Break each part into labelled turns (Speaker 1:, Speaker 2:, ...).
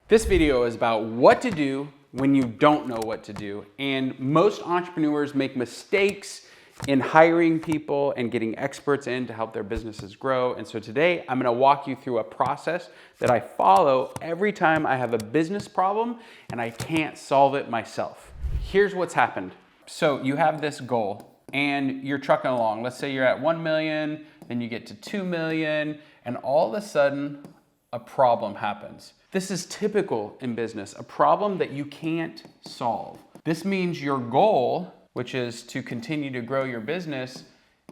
Speaker 1: This video is about what to do when you don't know what to do. And most entrepreneurs make mistakes in hiring people and getting experts in to help their businesses grow. And so today I'm gonna walk you through a process that I follow every time I have a business problem and I can't solve it myself. Here's what's happened. So you have this goal and you're trucking along. Let's say you're at 1 million, then you get to 2 million, and all of a sudden a problem happens. This is typical in business, a problem that you can't solve. This means your goal, which is to continue to grow your business,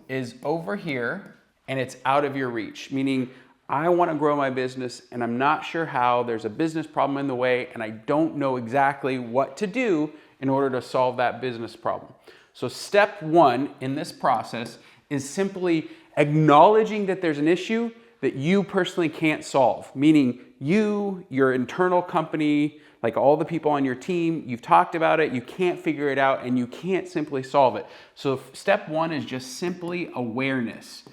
Speaker 1: is over here and it's out of your reach. Meaning, I want to grow my business and I'm not sure how, there's a business problem in the way and I don't know exactly what to do in order to solve that business problem. So step one in this process is simply acknowledging that there's an issue that you personally can't solve. Meaning you, your internal company, like all the people on your team, you've talked about it, you can't figure it out and you can't simply solve it. So step one is just simply awareness.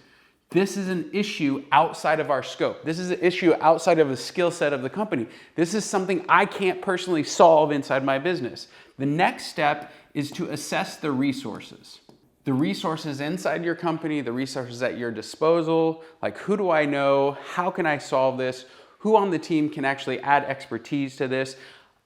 Speaker 1: This is an issue outside of our scope. This is an issue outside of the skill set of the company. This is something I can't personally solve inside my business. The next step is to assess the resources. The resources inside your company, the resources at your disposal, like who do I know, how can I solve this, who on the team can actually add expertise to this.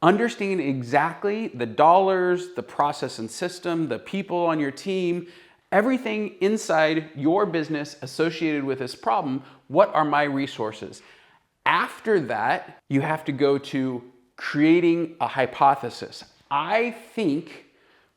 Speaker 1: Understand exactly the dollars, the process and system, the people on your team, everything inside your business associated with this problem. What are my resources? After that, you have to go to creating a hypothesis. I think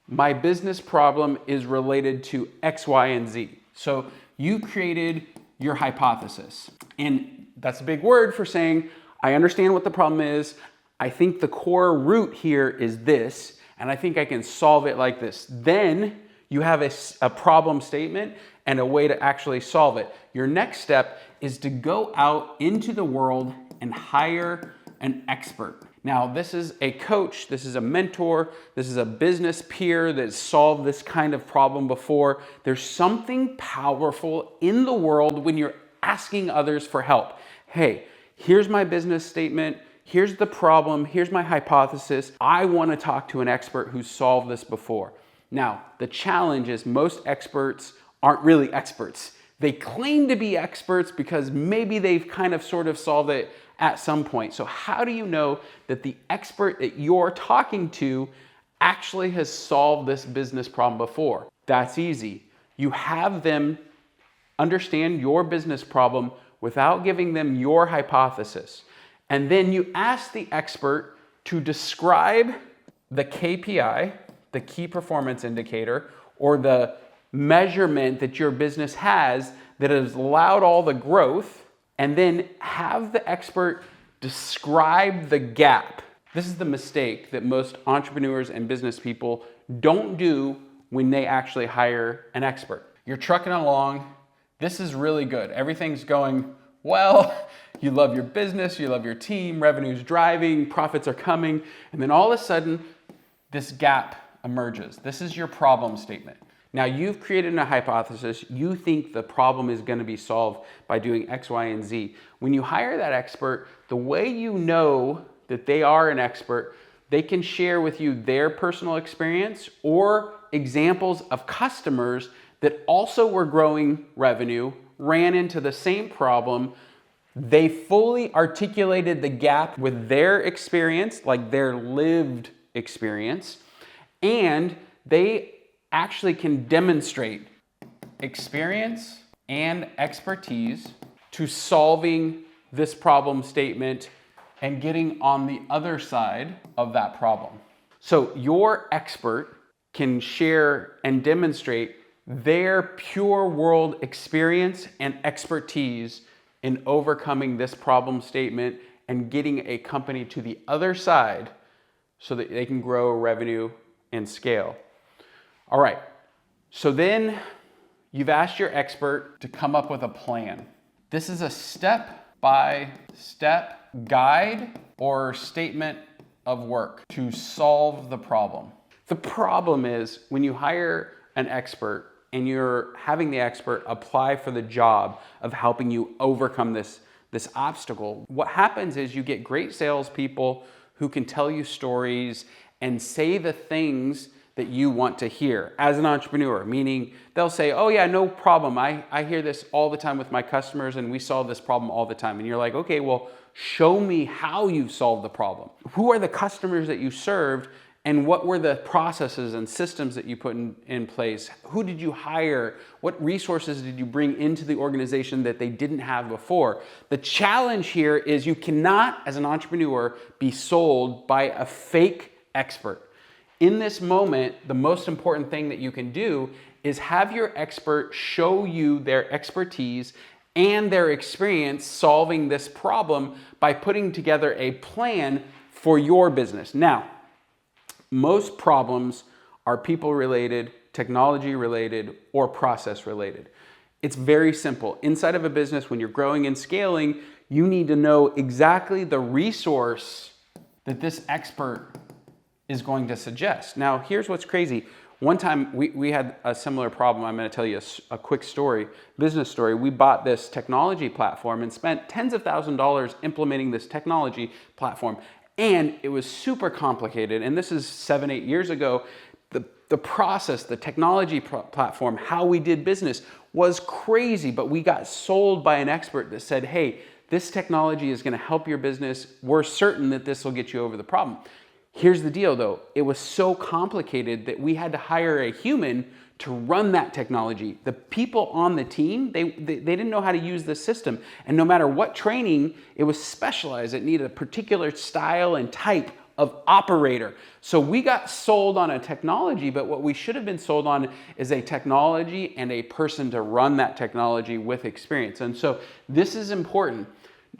Speaker 1: my business problem is related to X, Y, and Z. So you created your hypothesis. And that's a big word for saying, I understand what the problem is. I think the core root here is this, and I think I can solve it like this. Then you have a problem statement and a way to actually solve it. Your next step is to go out into the world and hire an expert. Now, this is a coach, this is a mentor, this is a business peer that's solved this kind of problem before. There's something powerful in the world when you're asking others for help. Hey, here's my business statement, here's the problem, here's my hypothesis. I want to talk to an expert who's solved this before. Now, the challenge is most experts aren't really experts. They claim to be experts because maybe they've kind of sort of solved it at some point. So how do you know that the expert that you're talking to actually has solved this business problem before? That's easy. You have them understand your business problem without giving them your hypothesis. And then you ask the expert to describe the KPI, the key performance indicator, or the measurement that your business has that has allowed all the growth, and then have the expert describe the gap. This is the mistake that most entrepreneurs and business people don't do when they actually hire an expert. You're trucking along, this is really good. Everything's going well, you love your business, you love your team, revenue's driving, profits are coming, and then all of a sudden, this gap emerges. This is your problem statement. Now you've created a hypothesis, you think the problem is going to be solved by doing X, Y, and Z. When you hire that expert, the way you know that they are an expert, they can share with you their personal experience or examples of customers that also were growing revenue, ran into the same problem. They fully articulated the gap with their experience, like their lived experience, and they actually can demonstrate experience and expertise to solving this problem statement and getting on the other side of that problem. So your expert can share and demonstrate their pure world experience and expertise in overcoming this problem statement and getting a company to the other side so that they can grow revenue and scale. All right, so then you've asked your expert to come up with a plan. This is a step-by-step guide or statement of work to solve the problem. The problem is when you hire an expert and you're having the expert apply for the job of helping you overcome this this obstacle, what happens is you get great salespeople who can tell you stories and say the things that you want to hear as an entrepreneur, meaning they'll say, oh yeah, no problem. I hear this all the time with my customers and we solve this problem all the time. And you're like, okay, well, show me how you've solved the problem. Who are the customers that you served and what were the processes and systems that you put in place? Who did you hire? What resources did you bring into the organization that they didn't have before? The challenge here is you cannot, as an entrepreneur, be sold by a fake expert. In this moment, the most important thing that you can do is have your expert show you their expertise and their experience solving this problem by putting together a plan for your business. Now, most problems are people related, technology related, or process related. It's very simple. Inside of a business, when you're growing and scaling, you need to know exactly the resource that this expert is going to suggest. Now, here's what's crazy. One time we had a similar problem. I'm going to tell you a quick story, business story. We bought this technology platform and spent tens of thousands of dollars implementing this technology platform. And it was super complicated. And this is 7-8 years ago. The process, the technology platform, how we did business was crazy. But we got sold by an expert that said, hey, this technology is going to help your business. We're certain that this will get you over the problem. Here's the deal though, it was so complicated that we had to hire a human to run that technology. The people on the team, they didn't know how to use the system. And no matter what training, it was specialized. It needed a particular style and type of operator. So we got sold on a technology, but what we should have been sold on is a technology and a person to run that technology with experience. And so this is important.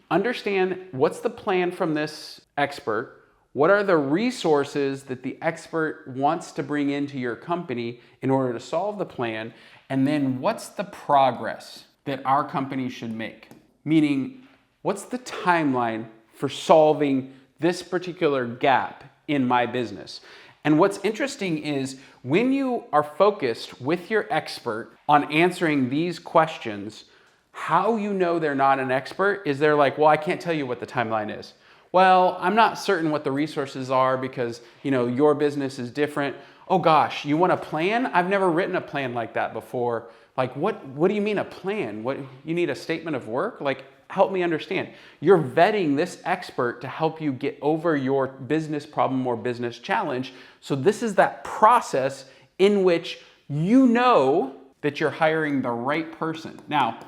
Speaker 1: Understand what's the plan from this expert. What are the resources that the expert wants to bring into your company in order to solve the plan? And then what's the progress that our company should make? Meaning, what's the timeline for solving this particular gap in my business? And what's interesting is when you are focused with your expert on answering these questions, how you know they're not an expert is they're like, well, I can't tell you what the timeline is. Well, I'm not certain what the resources are because, your business is different. Oh gosh, you want a plan? I've never written a plan like that before. Like, what do you mean a plan? What, you need a statement of work? Like, help me understand. You're vetting this expert to help you get over your business problem or business challenge. So this is that process in which you know that you're hiring the right person. Now,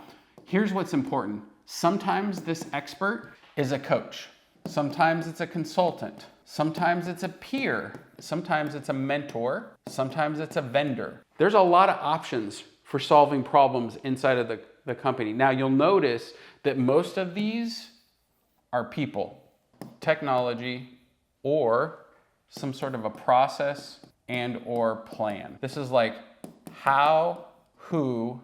Speaker 1: here's what's important. Sometimes this expert is a coach. Sometimes it's a consultant. Sometimes it's a peer. Sometimes it's a mentor. Sometimes it's a vendor. There's a lot of options for solving problems inside of the company. Now you'll notice that most of these are people, technology, or some sort of a process and or plan. This is like how, who,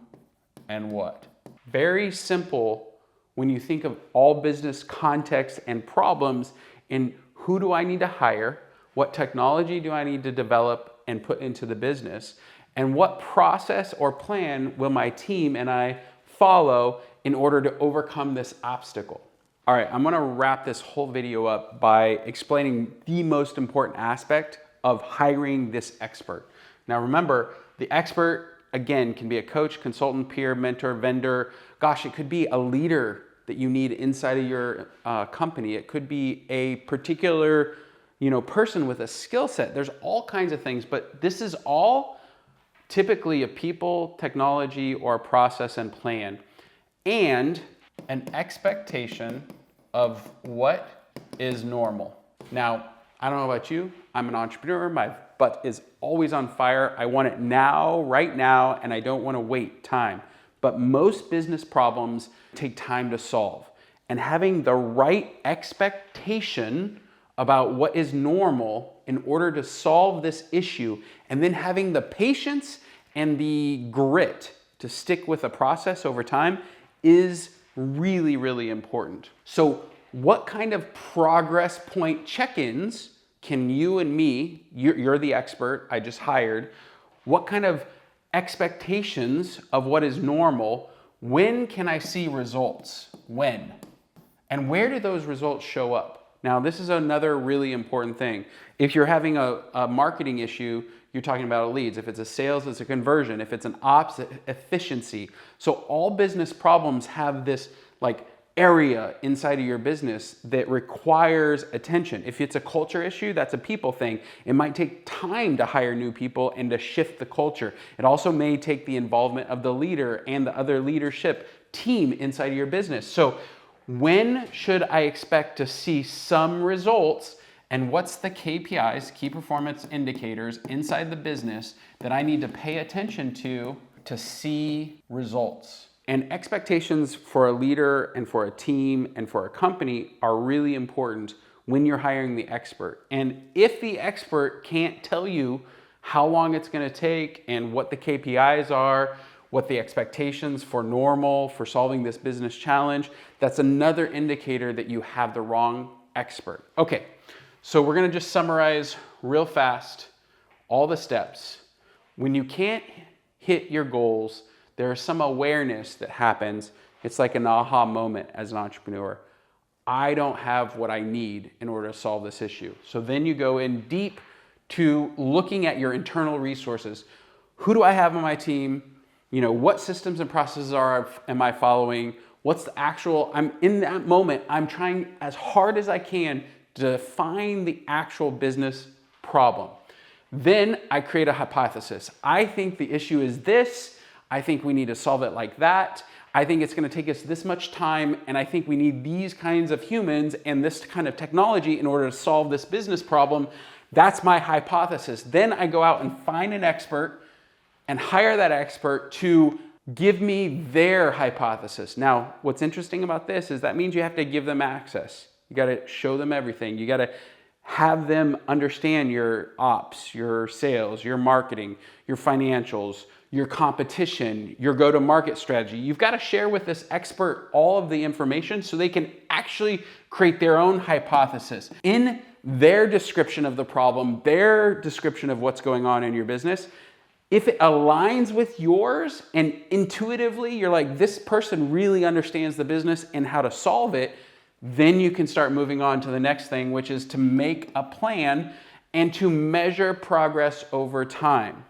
Speaker 1: and what. Very simple. When you think of all business contexts and problems in who do I need to hire, what technology do I need to develop and put into the business, and what process or plan will my team and I follow in order to overcome this obstacle. All right, I'm gonna wrap this whole video up by explaining the most important aspect of hiring this expert. Now remember, the expert, again, can be a coach, consultant, peer, mentor, vendor. Gosh, it could be a leader that you need inside of your company. It could be a particular, person with a skill set. There's all kinds of things, but this is all typically a people, technology, or a process and plan, and an expectation of what is normal. Now, I don't know about you. I'm an entrepreneur. My butt is always on fire. I want it now, right now, and I don't want to wait time. But most business problems take time to solve. And having the right expectation about what is normal in order to solve this issue, and then having the patience and the grit to stick with the process over time is really, really important. So what kind of progress point check-ins can you and me, you're the expert I just hired, what kind of expectations of what is normal, when can I see results? When? And where do those results show up? Now, this is another really important thing. If you're having a marketing issue, you're talking about leads. If it's a sales, it's a conversion. If it's an ops, efficiency. So all business problems have this like area inside of your business that requires attention. If it's a culture issue, that's a people thing. It might take time to hire new people and to shift the culture. It also may take the involvement of the leader and the other leadership team inside of your business. So when should I expect to see some results, and what's the KPIs, key performance indicators inside the business that I need to pay attention to see results? And expectations for a leader and for a team and for a company are really important when you're hiring the expert. And if the expert can't tell you how long it's going to take and what the KPIs are, what the expectations for normal for solving this business challenge, that's another indicator that you have the wrong expert. Okay, so we're going to just summarize real fast all the steps. When you can't hit your goals, there's some awareness that happens. It's like an aha moment as an entrepreneur. I don't have what I need in order to solve this issue. So then you go in deep to looking at your internal resources. Who do I have on my team? You know, what systems and processes am I following? What's the actual, I'm in that moment, I'm trying as hard as I can to find the actual business problem. Then I create a hypothesis. I think the issue is this. I think we need to solve it like that. I think it's going to take us this much time, and I think we need these kinds of humans and this kind of technology in order to solve this business problem. That's my hypothesis. Then I go out and find an expert and hire that expert to give me their hypothesis. Now, what's interesting about this is that means you have to give them access. You got to show them everything. You got to have them understand your ops, your sales, your marketing, your financials, your competition, your go-to-market strategy. You've got to share with this expert all of the information so they can actually create their own hypothesis. In their description of the problem, their description of what's going on in your business, if it aligns with yours and intuitively you're like, this person really understands the business and how to solve it, then you can start moving on to the next thing, which is to make a plan and to measure progress over time.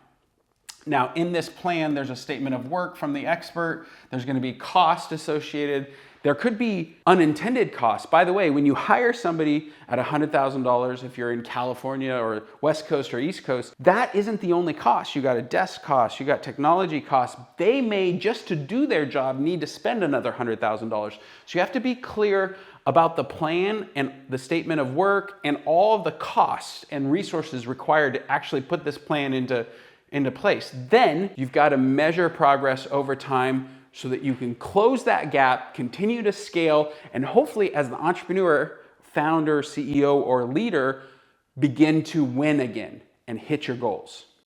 Speaker 1: Now, in this plan, there's a statement of work from the expert. There's going to be cost associated. There could be unintended costs. By the way, when you hire somebody at $100,000, if you're in California or West Coast or East Coast, that isn't the only cost. You got a desk cost, you got technology costs. They may, just to do their job, need to spend another $100,000. So you have to be clear about the plan and the statement of work and all of the costs and resources required to actually put this plan into place. Then you've got to measure progress over time so that you can close that gap, continue to scale, and hopefully as the entrepreneur, founder, CEO, or leader, begin to win again and hit your goals.